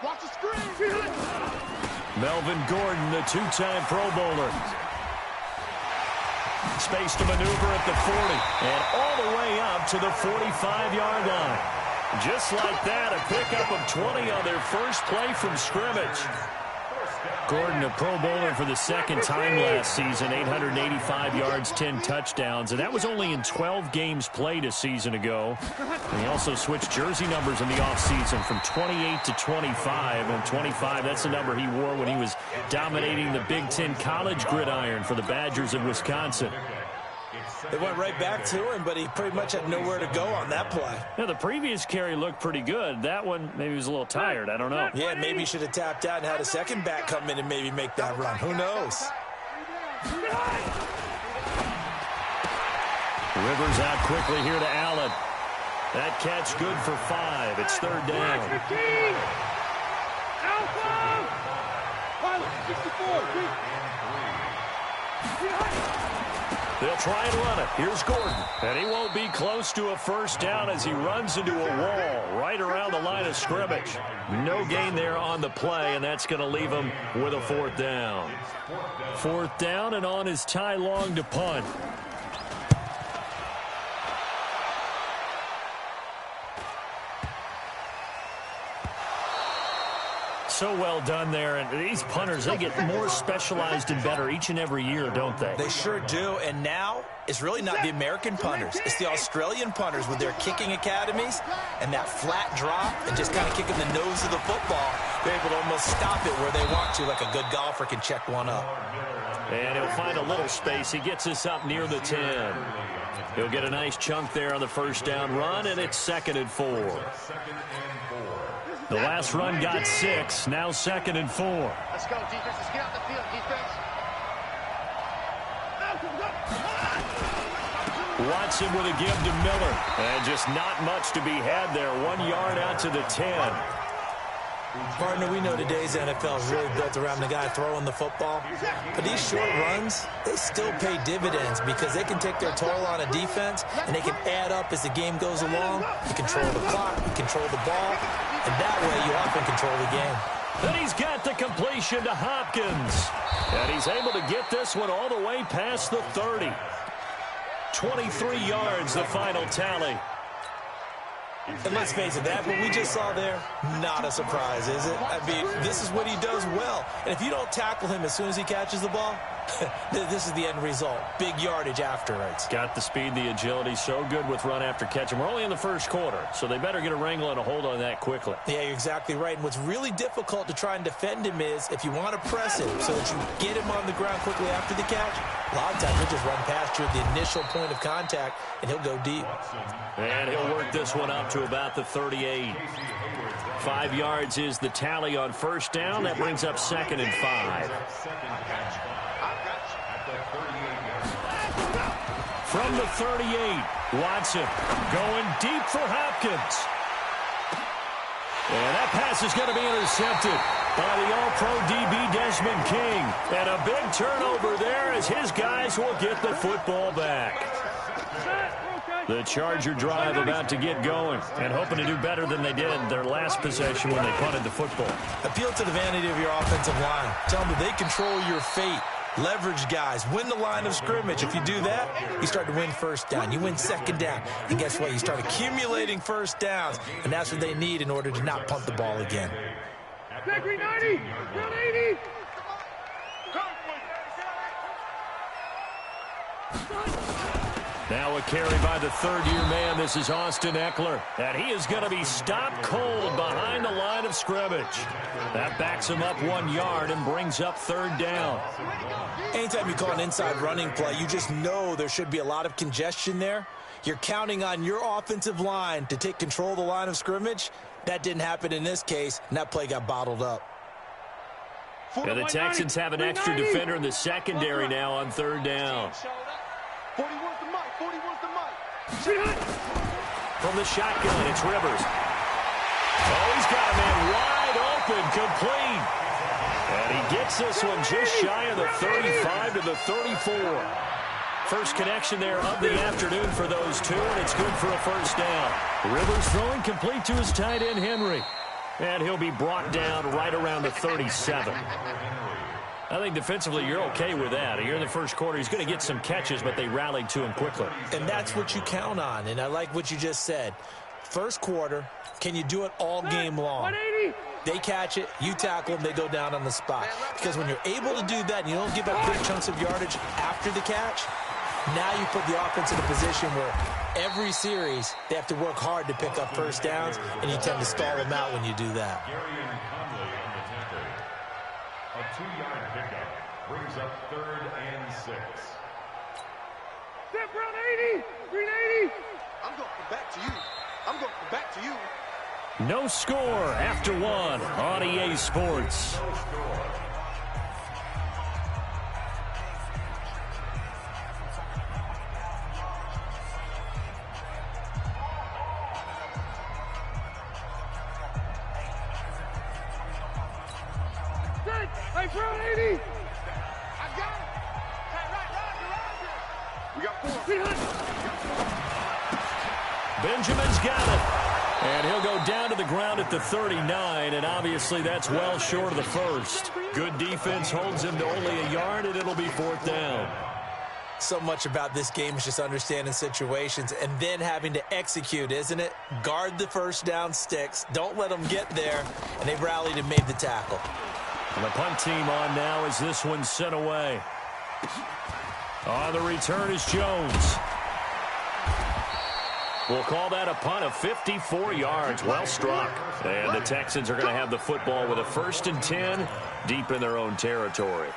Watch the screen. Melvin Gordon, the two-time Pro Bowler. Space to maneuver at the 40. And all the way up to the 45-yard line. Just like that, a pickup of 20 on their first play from scrimmage. Gordon, a Pro Bowler for the second time last season, 885 yards, 10 touchdowns, and that was only in 12 games played a season ago. And he also switched jersey numbers in the offseason from 28 to 25, and 25, that's the number he wore when he was dominating the Big Ten college gridiron for the Badgers of Wisconsin. They went right back to him, but he pretty much had nowhere to go on that play. Yeah, the previous carry looked pretty good. That one, maybe he was a little tired. I don't know. Yeah, maybe he should have tapped out and had a second back come in and maybe make that run. Who knows? Rivers out quickly here to Allen. That catch good for 5. It's third down. They'll try and run it. Here's Gordon. And he won't be close to a first down as he runs into a wall right around the line of scrimmage. No gain there on the play, and that's going to leave him with a fourth down. Fourth down, and on is Ty Long to punt. So well done there, and these punters, they get more specialized and better each and every year, don't they? They sure do, and now it's really not the American punters. It's the Australian punters with their kicking academies and that flat drop and just kind of kicking the nose of the football. They're able to almost stop it where they want to, like a good golfer can check one up. And he'll find a little space. He gets us up near the 10. He'll get a nice chunk there on the first down run, and it's 2nd and 4. The last run got 6, now 2nd and 4. Let's go, defense. Let's get out the field, defense. Watson with a give to Miller. And just not much to be had there. 1 yard out to the 10. Partner, we know today's NFL is really built around the guy throwing the football. But these short runs, they still pay dividends because they can take their toll on a defense, and they can add up as the game goes along. You control the clock, you control the ball, and that way you often control the game. Then he's got the completion to Hopkins. And he's able to get this one all the way past the 30. 23 yards, the final tally. And let's face it, that what we just saw there, not a surprise, is it? I mean, this is what he does well. And if you don't tackle him as soon as he catches the ball, this is the end result. Big yardage afterwards. Got the speed, the agility, so good with run after catch. And we're only in the first quarter, so they better get a wrangle and a hold on that quickly. Yeah, you're exactly right. And what's really difficult to try and defend him is if you want to press him so that you get him on the ground quickly after the catch, a lot of times he'll just run past you at the initial point of contact, and he'll go deep. And he'll work this one up to about the 38. 5 yards is the tally on first down. That brings up 2nd and 5. From the 38, Watson going deep for Hopkins. And that pass is going to be intercepted by the All-Pro DB Desmond King. And a big turnover there as his guys will get the football back. The Charger drive about to get going and hoping to do better than they did their last possession when they punted the football. Appeal to the vanity of your offensive line. Tell them that they control your fate. Leverage guys. Win the line of scrimmage. If you do that, you start to win first down. You win second down. And guess what? You start accumulating first downs. And that's what they need in order to not punt the ball again. Green 90! 180! Now a carry by the third-year man. This is Austin Eckler. And he is going to be stopped cold behind the line of scrimmage. That backs him up 1 yard and brings up third down. Anytime you call an inside running play, you just know there should be a lot of congestion there. You're counting on your offensive line to take control of the line of scrimmage. That didn't happen in this case, and that play got bottled up. And the Texans have an extra defender in the secondary now on third down. 41's the mic. 41's the mic. From the shotgun, it's Rivers. Oh, he's got a man wide open, complete. And he gets this one just shy of the 35 to the 34. First connection there of the afternoon for those two, and it's good for a first down. Rivers throwing complete to his tight end, Henry. And he'll be brought down right around the 37. I think defensively you're okay with that. Here in the first quarter, he's going to get some catches, but they rallied to him quickly. And that's what you count on, and I like what you just said. First quarter, can you do it all game long? 180. They catch it, you tackle them, they go down on the spot. Because when you're able to do that and you don't give up big chunks of yardage after the catch, now you put the offense in a position where every series they have to work hard to pick up first downs, and you tend to stall them out when you do that. A 2-yard pickup brings up 3rd and 6. Step round 80. Green 80. I'm going to come back to you. I'm going to come back to you. No score after one on EA Sports. No score. Hey, round 80. I got it. Hey, right. We got 4. Benjamin's got it. And he'll go down to the ground at the 39, and obviously that's well short of the first. Good defense holds him to only a yard, and it'll be 4th down. So much about this game is just understanding situations and then having to execute, isn't it? Guard the first down sticks. Don't let them get there, and they've rallied and made the tackle. And the punt team on now as this one's sent away. On the return is Jones. We'll call that a punt of 54 yards. Well struck. And the Texans are going to have the football with a 1st and 10 deep in their own territory.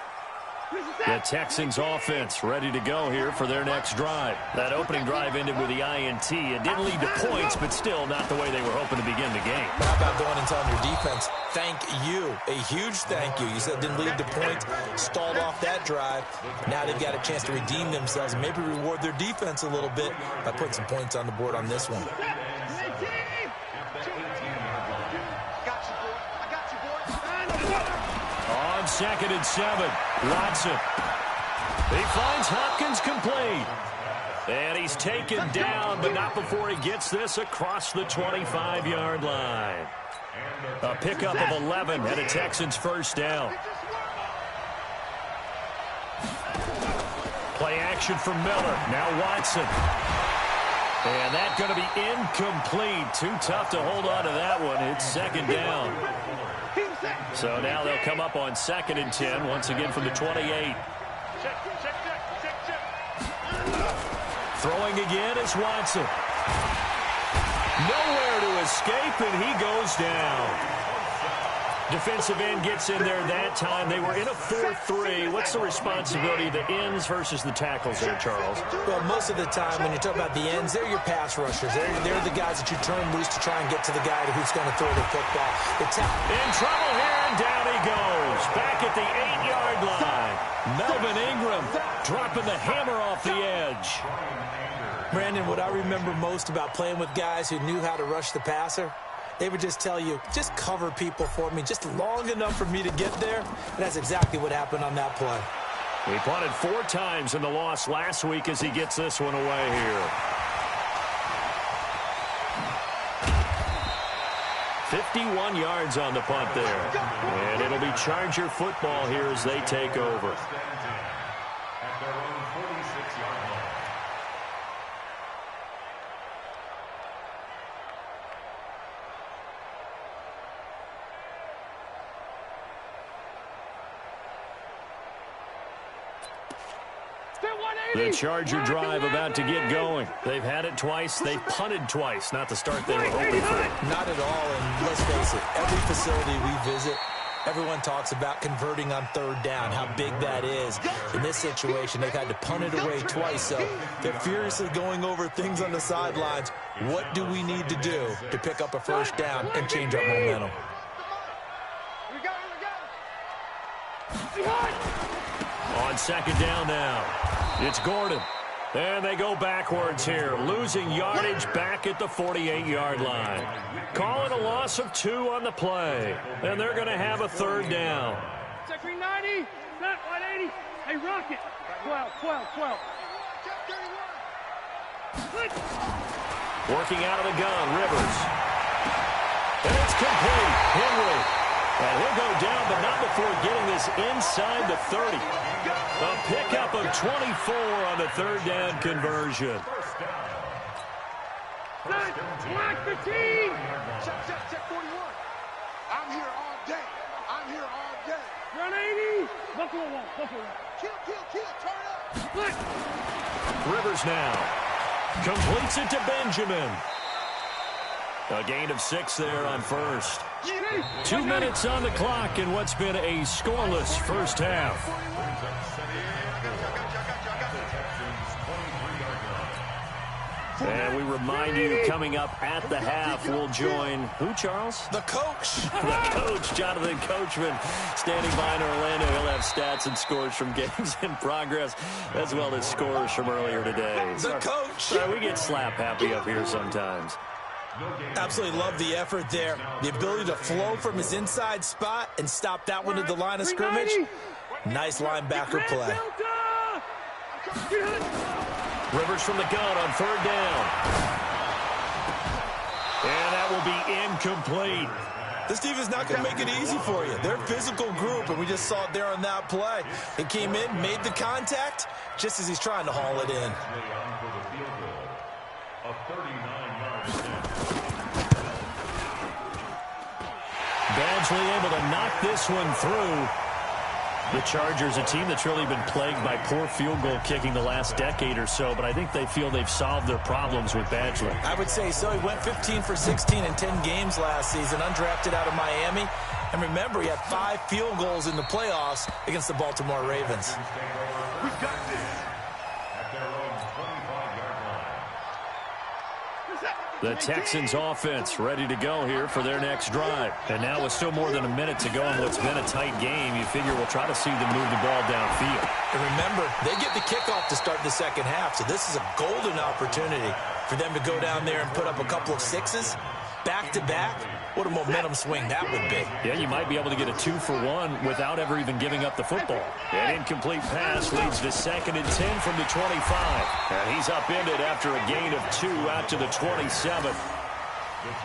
The Texans offense ready to go here for their next drive. That opening drive ended with the INT. It didn't lead to points, but still not the way they were hoping to begin the game. How about going and telling your defense, thank you, a huge thank you. You said it didn't lead to points, stalled off that drive. Now they've got a chance to redeem themselves and maybe reward their defense a little bit by putting some points on the board on this one. On 2nd and 7, Watson. He finds Hopkins complete. And he's taken down, but not before he gets this across the 25-yard line. A pickup of 11 and a Texans 1st down. Play action from Miller. Now Watson. And that's going to be incomplete. Too tough to hold on to that one. It's 2nd down. So now they'll come up on 2nd and 10, once again from the 28. Throwing again is Watson. Nowhere to escape, and he goes down. Defensive end gets in there that time. They were in a 4-3. What's the responsibility of the ends versus the tackles there, Charles? Well, most of the time when you talk about the ends, they're your pass rushers. They're the guys that you turn loose to try and get to the guy who's going to throw the football. In trouble here, and down he goes. Back at the 8-yard line. Melvin Ingram dropping the hammer off the edge. Brandon, what I remember most about playing with guys who knew how to rush the passer, they would just tell you, just cover people for me, just long enough for me to get there. And that's exactly what happened on that play. He punted 4 times in the loss last week as he gets this one away here. 51 yards on the punt there. And it'll be Charger football here as they take over. At their own 46-yard line. The Charger drive about to get going. They've had it twice. They've punted twice. Not the start they were hoping for. Not at all, and let's face it, every facility we visit, everyone talks about converting on 3rd down, how big that is. In this situation, they've had to punt it away twice, so they're furiously going over things on the sidelines. What do we need to do to pick up a 1st down and change our momentum? On 2nd down now, it's Gordon. And they go backwards here, losing yardage back at the 48-yard line. Calling a loss of 2 on the play. And they're going to have a 3rd down. Check 390, set 180. Hey, Rocket. 12. Working out of the gun, Rivers. And it's complete. Henry. And he'll go down, but not before getting this inside the 30. A pickup of 24 on the third down conversion. Black 15. Check 41. I'm here all day. I'm here all day. Run 80. Buffalo one. Kill. Turn up. Black. Rivers now. Completes it to Benjamin. A gain of 6 there on first. 2 minutes on the clock in what's been a scoreless first half. And we remind you, coming up at the half, we'll join who, Charles? The coach. The coach, Jonathan Coachman, standing by in Orlando. He'll have stats and scores from games in progress, as well as scores from earlier today. The coach. Sorry, we get slap happy up here sometimes. Absolutely love the effort there. The ability to flow from his inside spot and stop that one at the line of scrimmage. Nice linebacker play. Rivers from the gun on third down. And that will be incomplete. This team is not going to make it easy for you. They're a physical group, and we just saw it there on that play. He came in, made the contact, just as he's trying to haul it in. Badgley able to knock this one through. The Chargers, a team that's really been plagued by poor field goal kicking the last decade or so, but I think they feel they've solved their problems with Badgley. I would say so. He went 15 for 16 in 10 games last season, undrafted out of Miami. And remember, he had 5 field goals in the playoffs against the Baltimore Ravens. We've got this at their own 25-yard line. The Texans offense ready to go here for their next drive. And now with still more than a minute to go in what's been a tight game, you figure we'll try to see them move the ball downfield. And remember, they get the kickoff to start the second half, so this is a golden opportunity for them to go down there and put up a couple of 6s back-to-back. What a momentum swing that would be. Yeah, you might be able to get a 2-for-1 without ever even giving up the football. An incomplete pass leads to 2nd and 10 from the 25. And he's upended after a gain of 2 out to the 27.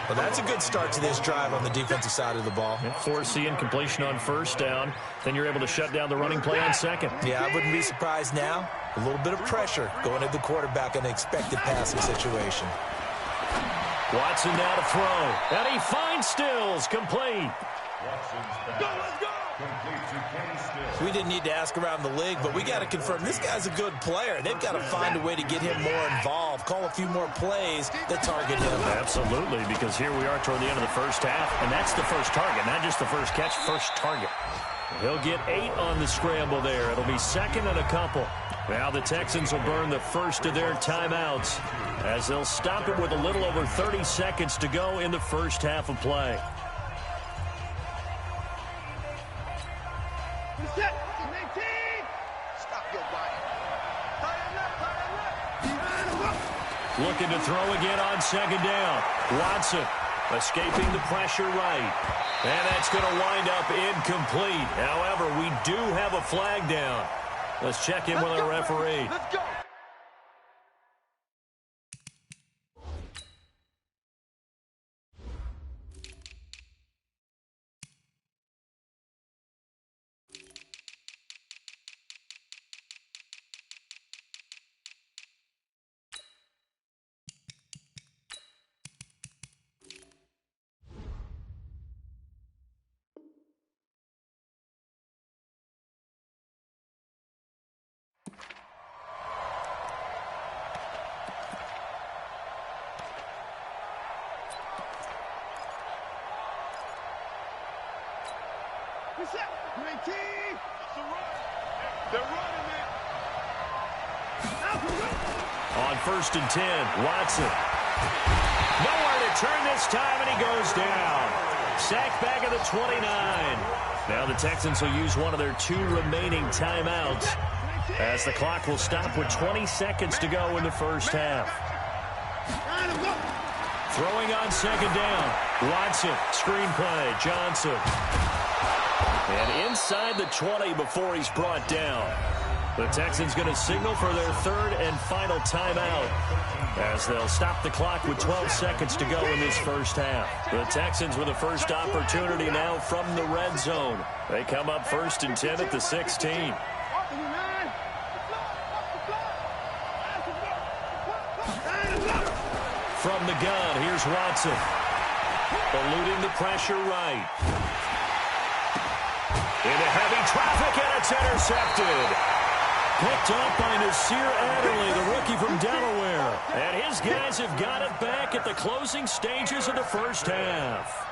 Well, that's a good start to this drive on the defensive side of the ball. Forcing completion on first down. Then you're able to shut down the running play on second. Yeah, I wouldn't be surprised now. A little bit of pressure going at the quarterback in an expected passing situation. Watson now to throw. And he finds Stills. Complete. We didn't need to ask around the league, but we got to confirm this guy's a good player. They've got to find a way to get him more involved, call a few more plays that target him. Absolutely, because here we are toward the end of the first half, and that's the first target, not just the first catch, first target. He'll get 8 on the scramble there. It'll be 2nd and a couple. Now the Texans will burn the first of their timeouts as they'll stop it with a little over 30 seconds to go in the first half of play. Looking to throw again on second down. Watson escaping the pressure right. And that's going to wind up incomplete. However, we do have a flag down. Let's check in with our referee. Let's go. On 1st and 10, Watson. Nowhere to turn this time, and he goes down. Sacked back at the 29. Now the Texans will use one of their 2 remaining timeouts as the clock will stop with 20 seconds to go in the first half. Throwing on second down. Watson, screen play, Johnson. And inside the 20 before he's brought down. The Texans going to signal for their third and final timeout as they'll stop the clock with 12 seconds to go in this first half. The Texans with the first opportunity now from the red zone. They come up 1st and 10 at the 16. From the gun, here's Watson. Eluding the pressure right. Into heavy traffic, and it's intercepted. Picked up by Nasir Adderley, the rookie from Delaware. And his guys have got it back at the closing stages of the first half.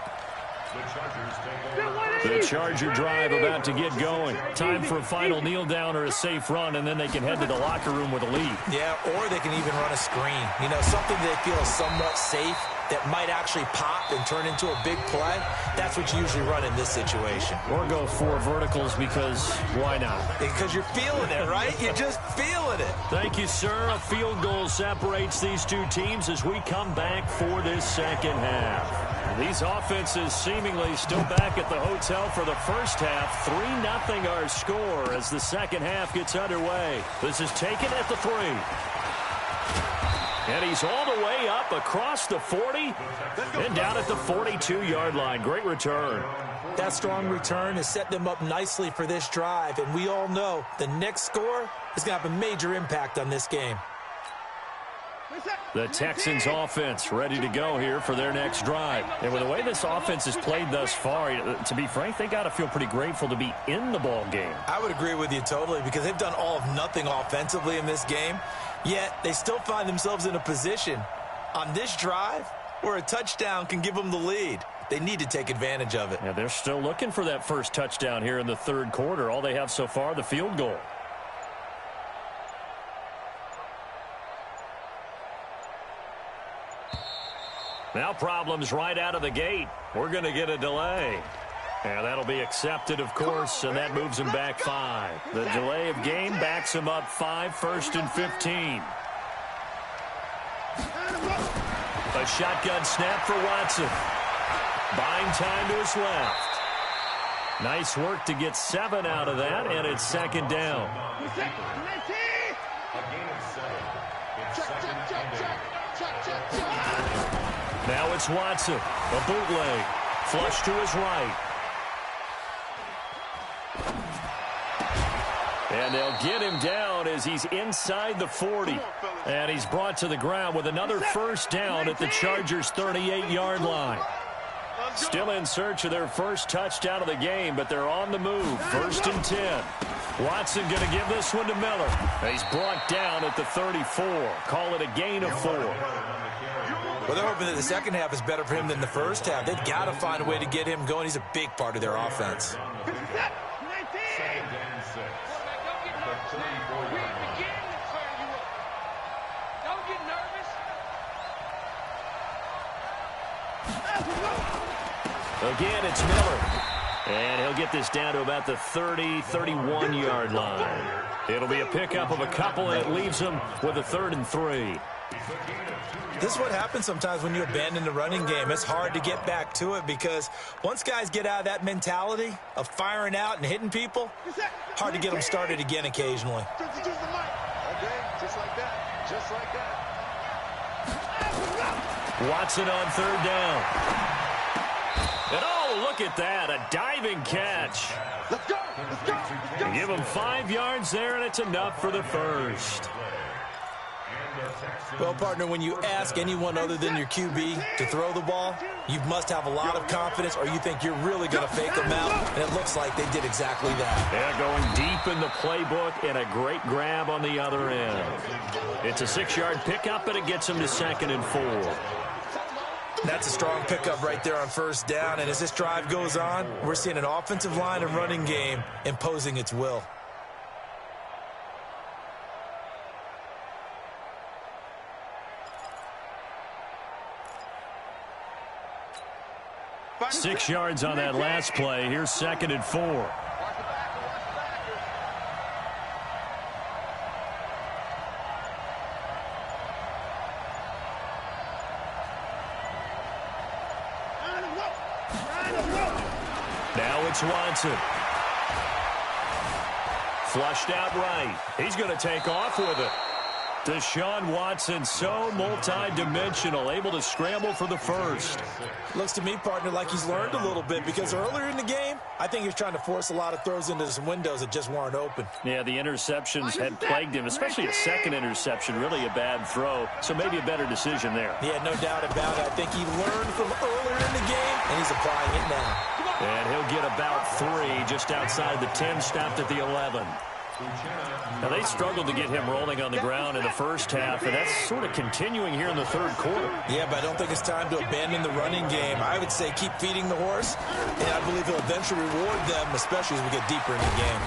The Charger drive about to get going. Time for a final kneel down or a safe run, and then they can head to the locker room with a lead. Yeah, or they can even run a screen. You know, something they feel is somewhat safe that might actually pop and turn into a big play. That's what you usually run in this situation. Or go 4 verticals because why not? Because you're feeling it, right? You're just feeling it. Thank you, sir. A field goal separates these two teams as we come back for this second half. These offenses seemingly still back at the hotel for the first half. 3-0 our score as the second half gets underway. This is taken at the 3. And he's all the way up across the 40 and down at the 42-yard line. Great return. That strong return has set them up nicely for this drive, and we all know the next score is going to have a major impact on this game. The Texans offense ready to go here for their next drive. And with the way this offense has played thus far, to be frank, they got to feel pretty grateful to be in the ball game. I would agree with you totally because they've done all of nothing offensively in this game, yet they still find themselves in a position on this drive where a touchdown can give them the lead. They need to take advantage of it. Yeah, they're still looking for that first touchdown here in the third quarter. All they have so far, the field goal. Now problems right out of the gate. We're going to get a delay. And that'll be accepted, of course, and that moves him back 5. The delay of game backs him up 5, 1st and 15. A shotgun snap for Watson. Buying time to his left. Nice work to get 7 out of that, and it's second down. Now it's Watson. A bootleg. Flush to his right. And they'll get him down as he's inside the 40. And he's brought to the ground with another first down at the Chargers' 38-yard line. Still in search of their first touchdown of the game, but they're on the move. 1st and 10. Watson going to give this one to Miller. He's brought down at the 34. Call it a gain of 4. Well, they're hoping that the second half is better for him than the first half. They've got to find a way to get him going. He's a big part of their offense. Again, it's Miller. And he'll get this down to about the 30, 31-yard line. It'll be a pickup of a couple, and it leaves him with a 3rd and 3. This is what happens sometimes when you abandon the running game. It's hard to get back to it because once guys get out of that mentality of firing out and hitting people, hard to get them started again occasionally. Okay, just like that. Just like that. Watson on 3rd down. And oh, look at that, a diving catch. Let's go. Let's go. Let's go. Give him 5 yards there, and it's enough for the first. Well, partner, when you ask anyone other than your QB to throw the ball, you must have a lot of confidence or you think you're really going to fake them out, and it looks like they did exactly that. Yeah, going deep in the playbook and a great grab on the other end. It's a 6-yard pickup, but it gets them to 2nd and 4. That's a strong pickup right there on 1st down, and as this drive goes on, we're seeing an offensive line and running game imposing its will. Six yards on that last play. Here's 2nd and 4. Now it's Watson. Flushed out right. He's going to take off with it. Deshaun Watson, so multi-dimensional, able to scramble for the first. Looks to me, partner, like he's learned a little bit, because earlier in the game, I think he was trying to force a lot of throws into some windows that just weren't open. Yeah, the interceptions had plagued him, especially a second interception, really a bad throw, so maybe a better decision there. Yeah, no doubt about it. I think he learned from earlier in the game, and he's applying it now. And he'll get about 3 just outside the 10, stopped at the 11. Now, they struggled to get him rolling on the ground in the first half, and that's sort of continuing here in the third quarter. Yeah, but I don't think it's time to abandon the running game. I would say keep feeding the horse, and I believe he'll eventually reward them, especially as we get deeper in the game.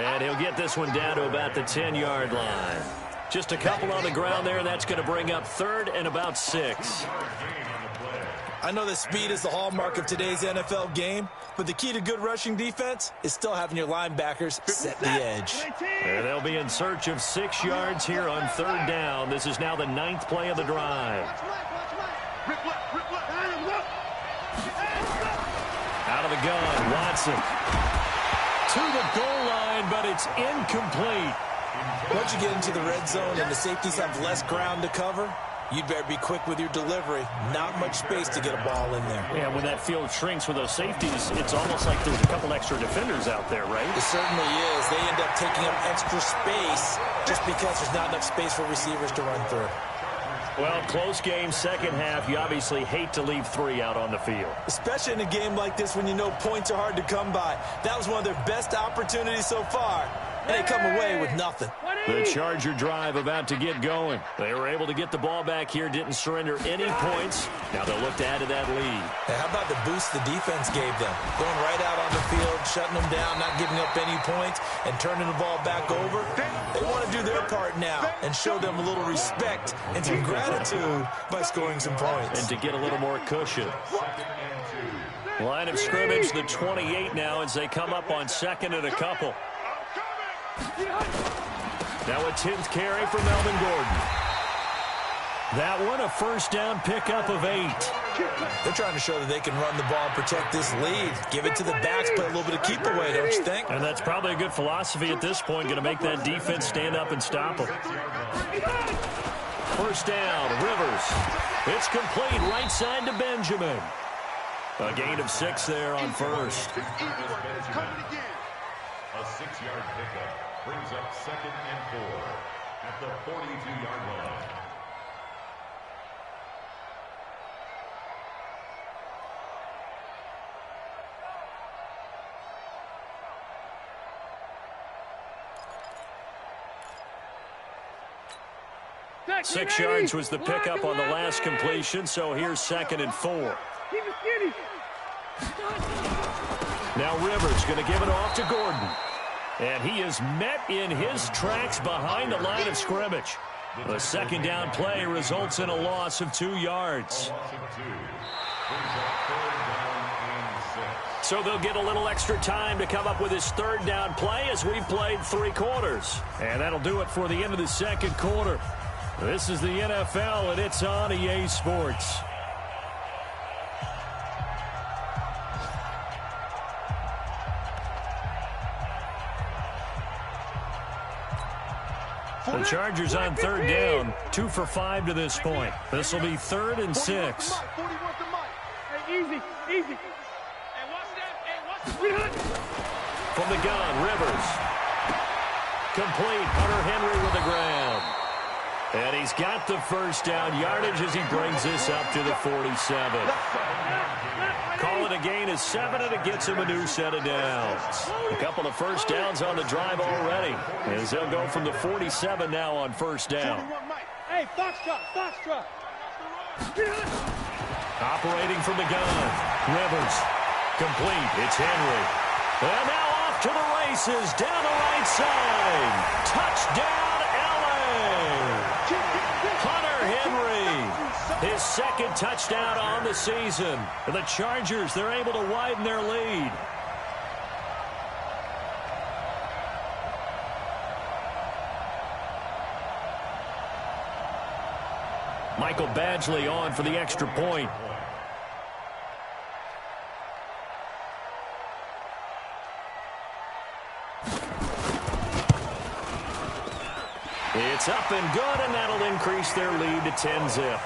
And he'll get this one down to about the 10-yard line. Just a couple on the ground there, and that's going to bring up 3rd and about 6. I know that speed is the hallmark of today's NFL game, but the key to good rushing defense is still having your linebackers set the edge. And they'll be in search of 6 yards here on 3rd down. This is now the 9th play of the drive. Out of the gun, Watson. To the goal line, but it's incomplete. Once you get into the red zone and the safeties have less ground to cover, you'd better be quick with your delivery. Not much space to get a ball in there. Yeah, when that field shrinks with those safeties, it's almost like there's a couple extra defenders out there, right? It certainly is. They end up taking up extra space just because there's not enough space for receivers to run through. Well, close game, second half. You obviously hate to leave 3 out on the field. Especially in a game like this when you know points are hard to come by. That was one of their best opportunities so far, and they come away with nothing. The Charger drive about to get going. They were able to get the ball back here, didn't surrender any points. Now they'll look to add to that lead. Now, how about the boost the defense gave them? Going right out on the field, shutting them down, not giving up any points, and turning the ball back over. They want to do their part now and show them a little respect and some gratitude by scoring some points. And to get a little more cushion. Line of scrimmage, the 28 now as they come up on 2nd and a couple. Now a 10th carry for Melvin Gordon. That one, a first down pickup of 8. They're trying to show that they can run the ball and protect this lead. Give it to the backs, play a little bit of keep away, don't you think? And that's probably a good philosophy at this point, going to make that defense stand up and stop them. First down, Rivers. It's complete, right side to Benjamin. A gain of 6 there on first. A 6-yard pickup brings up 2nd and 4 at the 42-yard line. Six yards was the pickup on the last completion, so here's 2nd and 4. Now Rivers going to give it off to Gordon. And he is met in his tracks behind the line of scrimmage. The 2nd down play results in a loss of 2 yards. So they'll get a little extra time to come up with his 3rd down play as we've played 3 quarters. And that'll do it for the end of the 2nd quarter. This is the NFL, and it's on EA Sports. The Chargers on 3rd down, 2 for 5 to this point. This will be 3rd and 6. Easy. From the gun, Rivers. Complete, Hunter Henry with the ground. And he's got the first down yardage as he brings this up to the 47. Call it a gain of 7, and it gets him a new set of downs. A couple of first downs on the drive already, as they'll go from the 47 now on first down. Hey, Foxtrot. Operating from the gun, Rivers. Complete, it's Henry. And now off to the races, down the right side. Touchdown, L.A. Hunter Henry, his 2nd touchdown on the season. And the Chargers, they're able to widen their lead. Michael Badgley on for the extra point. It's up and good, and that'll increase their lead to 10-zip.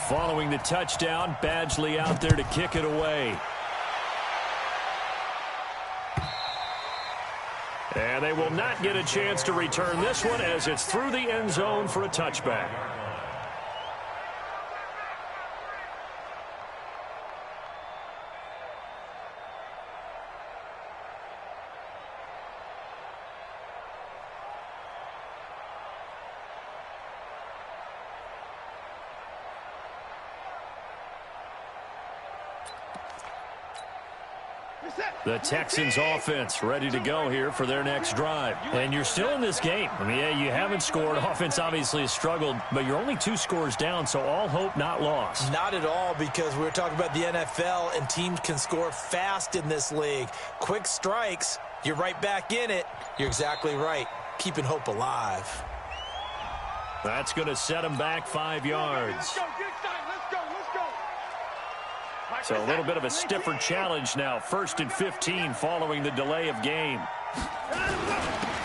Following the touchdown, Badgley out there to kick it away. And they will not get a chance to return this one as it's through the end zone for a touchback. The Texans offense ready to go here for their next drive. And you're still in this game. I mean, yeah, you haven't scored. Offense obviously has struggled, but you're only 2 scores down, so all hope not lost. Not at all, because we're talking about the NFL, and teams can score fast in this league. Quick strikes, you're right back in it. You're exactly right. Keeping hope alive. That's going to set them back 5 yards. Let's go. So a little bit of a stiffer challenge now. 1st and 15 following the delay of game.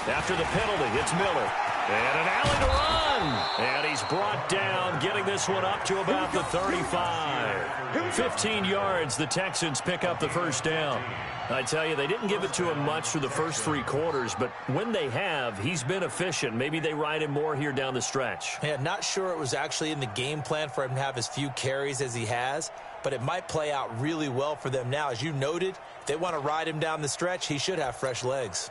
After the penalty, it's Miller. And an alley to run. And he's brought down, getting this one up to about the 35. 15 yards, the Texans pick up the first down. I tell you, they didn't give it to him much through the first 3 quarters, but when they have, he's been efficient. Maybe they ride him more here down the stretch. Yeah, not sure it was actually in the game plan for him to have as few carries as he has, but it might play out really well for them now. As you noted, if they want to ride him down the stretch, he should have fresh legs.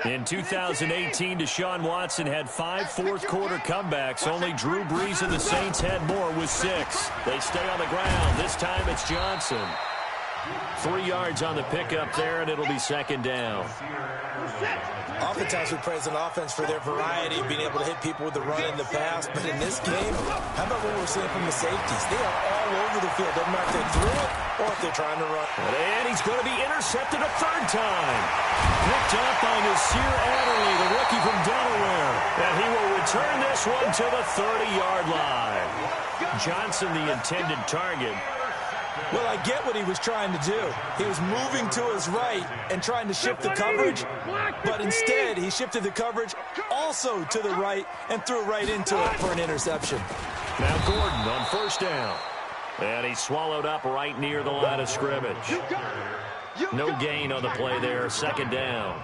In 2018, Deshaun Watson had 5 fourth-quarter comebacks. Only Drew Brees and the Saints had more with 6. They stay on the ground. This time it's Johnson. 3 yards on the pickup there, and it'll be 2nd down. Oftentimes we praise an offense for their variety of being able to hit people with the run in the pass, but in this game, how about what we're seeing from the safeties? They are all over the field. Doesn't matter if they threw it or if they're trying to run. And he's going to be intercepted a 3rd time. Picked up by Nasir Adderley, the rookie from Delaware. And he will return this one to the 30-yard line. Johnson, the intended target. Well, I get what he was trying to do. He was moving to his right and trying to shift the coverage, but instead he shifted the coverage also to the right and threw right into it for an interception. Now Gordon on 1st down. And he's swallowed up right near the line of scrimmage. No gain on the play there, 2nd down.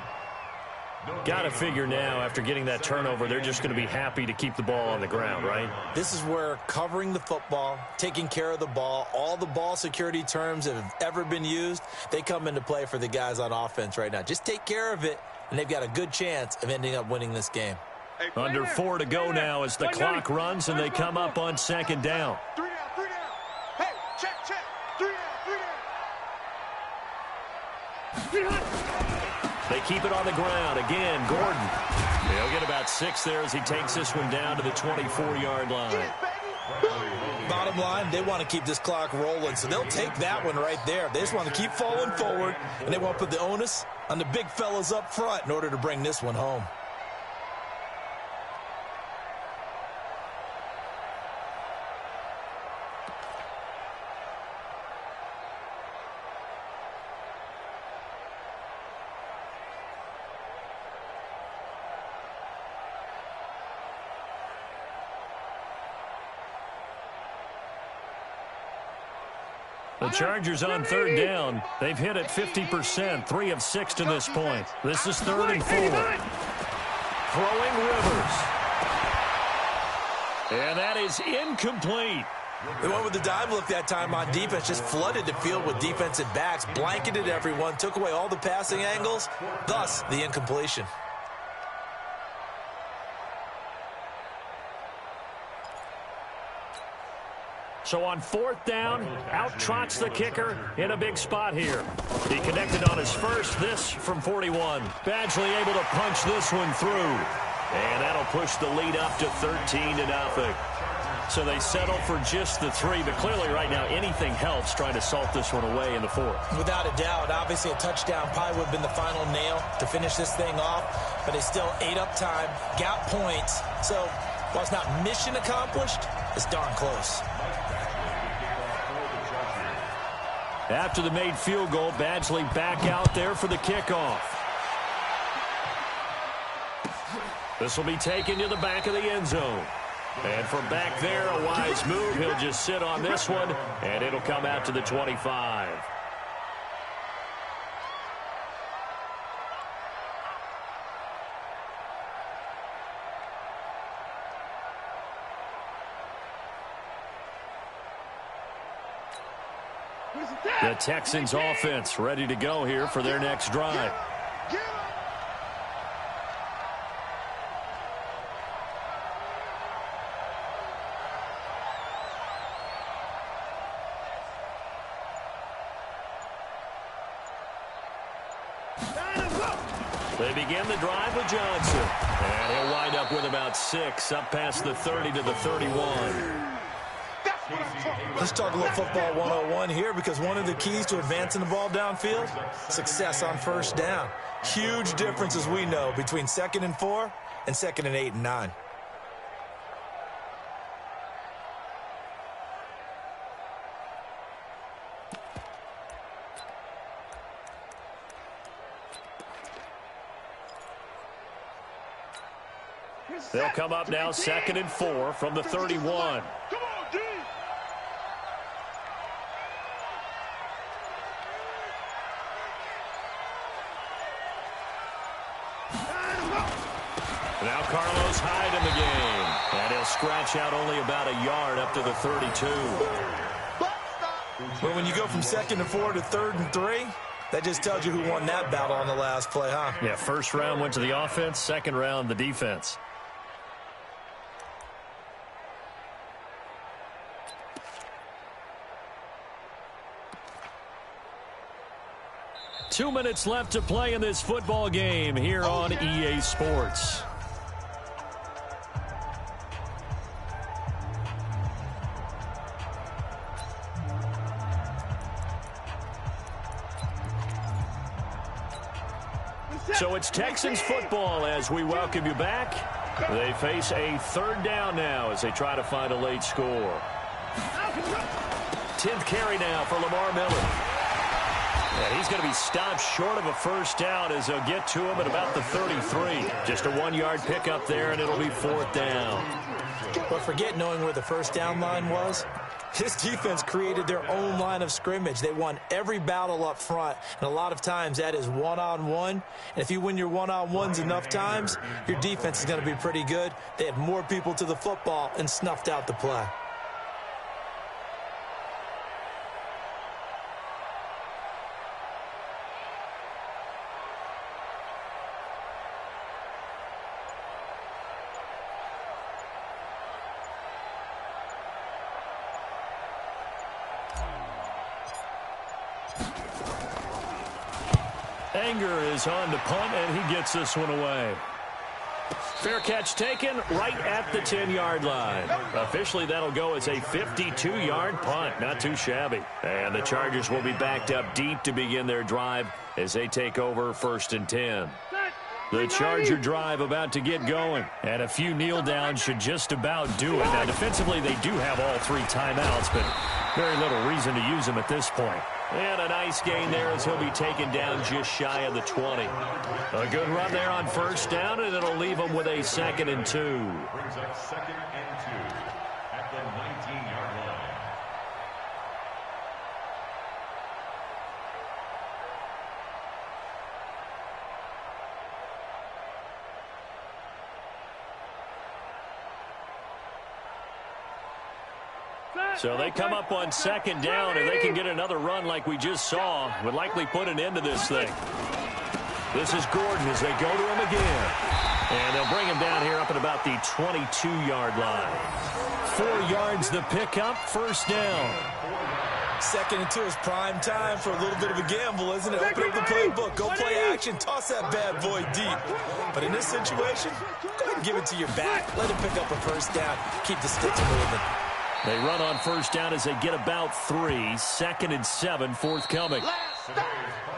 Got to figure now, after getting that turnover, they're just going to be happy to keep the ball on the ground, right? This is where covering the football, taking care of the ball, all the ball security terms that have ever been used, they come into play for the guys on offense right now. Just take care of it, and they've got a good chance of ending up winning this game. Under 4 to go now as the clock runs, and they come up on 2nd down. 3 down. Hey, check. 3 down. They keep it on the ground. Again, Gordon. He'll get about 6 there as he takes this one down to the 24-yard line. Bottom line, they want to keep this clock rolling, so they'll take that one right there. They just want to keep falling forward, and they want to put the onus on the big fellas up front in order to bring this one home. The Chargers on 3rd down. They've hit it 50%, 3 of 6 to this point. This is 3rd and 4. Throwing Rivers. And that is incomplete. They went with the dive look that time on defense, just flooded the field with defensive backs, blanketed everyone, took away all the passing angles, thus the incompletion. So on 4th down, out trots the kicker in a big spot here. He connected on his first, this from 41. Badgley able to punch this one through. And that'll push the lead up to 13-0. So they settle for just the 3, but clearly right now anything helps trying to salt this one away in the 4th. Without a doubt, obviously a touchdown probably would have been the final nail to finish this thing off, but they still ate up time, got points. So while it's not mission accomplished, it's darn close. After the made field goal, Badgley back out there for the kickoff. This will be taken to the back of the end zone. And from back there, a wise move. He'll just sit on this one, and it'll come out to the 25. The Texans offense ready to go here for their next drive. They begin the drive with Johnson. And he'll wind up with about 6 up past the 30 to the 31. Let's talk a little football 101 here, because one of the keys to advancing the ball downfield, success on first down. Huge difference, as we know, between 2nd and 4 and 2nd and 8 and 9. They'll come up now 2nd and 4 from the 31. Now Carlos Hyde in the game. And he'll scratch out only about a yard up to the 32. Well, when you go from 2nd and 4 to 3rd and 3, that just tells you who won that battle on the last play, huh? Yeah, first round went to the offense, second round the defense. Two minutes left to play in this football game here on EA Sports. So it's Texans football as we welcome you back. They face a 3rd down now as they try to find a late score. 10th carry now for Lamar Miller. And he's going to be stopped short of a first down as they'll get to him at about the 33. Just a 1-yard pickup there, and it'll be 4th down. But forget knowing where the first down line was. This defense created their own line of scrimmage. They won every battle up front, and a lot of times that is one-on-one. And if you win your one-on-ones enough times, your defense is going to be pretty good. They had more people to the football and snuffed out the play. Anger is on to punt, and he gets this one away. Fair catch taken right at the 10-yard line. Officially, that'll go as a 52-yard punt. Not too shabby. And the Chargers will be backed up deep to begin their drive as they take over 1st and 10. The Charger drive about to get going. And a few kneel downs should just about do it. Now, defensively, they do have all 3 timeouts, but very little reason to use them at this point. And a nice gain there as he'll be taken down just shy of the 20. A good run there on first down, and it'll leave him with a 2nd and 2. Brings up 2nd and 2 at the 19-yard line. So they come up on 2nd down, and they can get another run like we just saw. Would likely put an end to this thing. This is Gordon as they go to him again. And they'll bring him down here up at about the 22-yard line. 4 yards the pickup, first down. 2nd and 2 is prime time for a little bit of a gamble, isn't it? Open up the playbook, go play action, toss that bad boy deep. But in this situation, go ahead and give it to your back. Let him pick up a first down. Keep the sticks moving. They run on first down as they get about 3. 2nd and 7 forthcoming. Last stop.